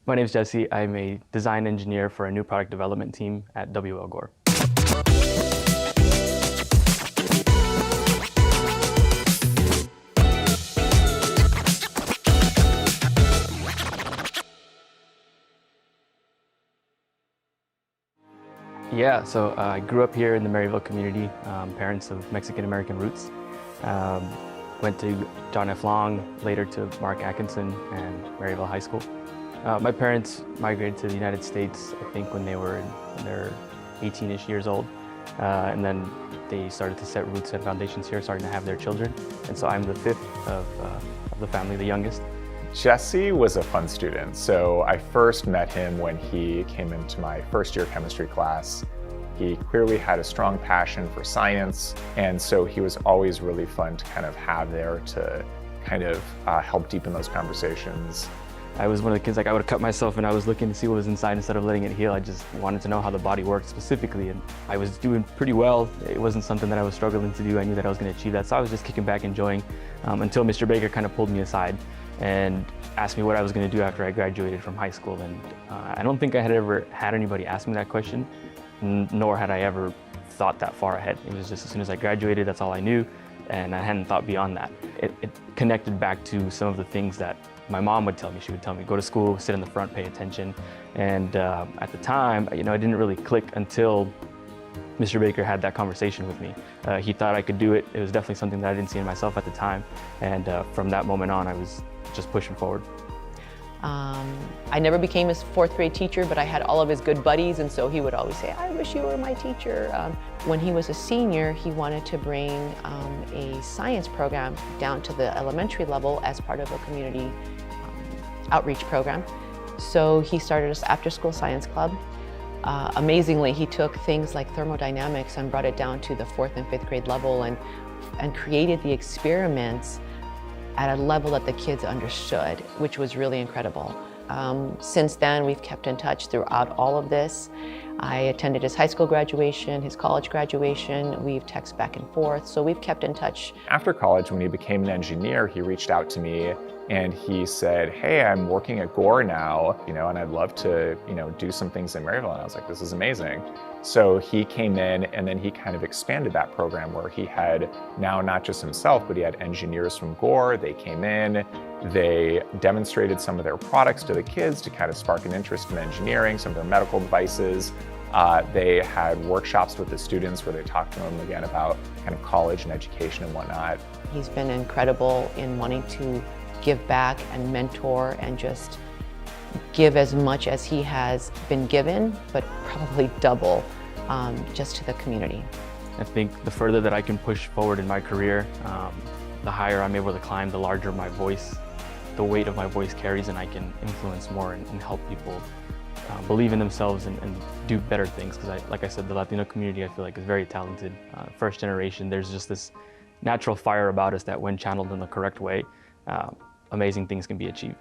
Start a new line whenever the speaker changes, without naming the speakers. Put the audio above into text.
My name is Jesse. I'm a design engineer for a new product development team at WL Gore. Yeah, so I grew up here in the Maryville community, parents of Mexican-American roots. Went to John F. Long, later to Mark Atkinson and Maryville High School. My parents migrated to the United States, I think, when they were in their 18-ish years old. And then they started to set roots and foundations here, starting to have their children. And so I'm the fifth of the family, the youngest.
Jesse was a fun student. So I first met him when he came into my first year chemistry class. He clearly had a strong passion for science, and so he was always really fun to kind of have there to kind of help deepen those conversations.
I was one of the kids, I would cut myself and I was looking to see what was inside instead of letting it heal. I just wanted to know how the body worked specifically, and I was doing pretty well. It wasn't something that I was struggling to do. I knew that I was going to achieve that, so I was just kicking back, enjoying, until Mr. Baker kind of pulled me aside and asked me what I was going to do after I graduated from high school. And I don't think I had ever had anybody ask me that question, nor had I ever thought that far ahead. It was just as soon as I graduated, that's all I knew, and I hadn't thought beyond that. It connected back to some of the things that my mom would tell me. She would tell me, go to school, sit in the front, pay attention. And at the time, it didn't really click until Mr. Baker had that conversation with me. He thought I could do it. It was definitely something that I didn't see in myself at the time. And from that moment on, I was just pushing forward.
I never became his fourth grade teacher, but I had all of his good buddies, and so he would always say, I wish you were my teacher. When he was a senior, he wanted to bring a science program down to the elementary level as part of a community outreach program. So he started us after-school science club. Amazingly, he took things like thermodynamics and brought it down to the fourth and fifth grade level and created the experiments at a level that the kids understood, which was really incredible. Since then, we've kept in touch throughout all of this. I attended his high school graduation, his college graduation. We've texted back and forth, so we've kept in touch.
After college, when he became an engineer, he reached out to me and he said, hey, I'm working at Gore now, and I'd love to, do some things in Maryville. And I was like, this is amazing. So he came in, and then he kind of expanded that program where he had now not just himself, but he had engineers from Gore. They came in, they demonstrated some of their products to the kids to kind of spark an interest in engineering, some of their medical devices. They had workshops with the students where they talked to them again about kind of college and education and whatnot.
He's been incredible in wanting to give back and mentor and just give as much as he has been given, but probably double just to the community.
I think the further that I can push forward in my career, the higher I'm able to climb, the larger my voice, the weight of my voice carries, and I can influence more and help people believe in themselves and do better things. Because like I said, the Latino community, I feel like, is very talented. First generation, there's just this natural fire about us that when channeled in the correct way, amazing things can be achieved.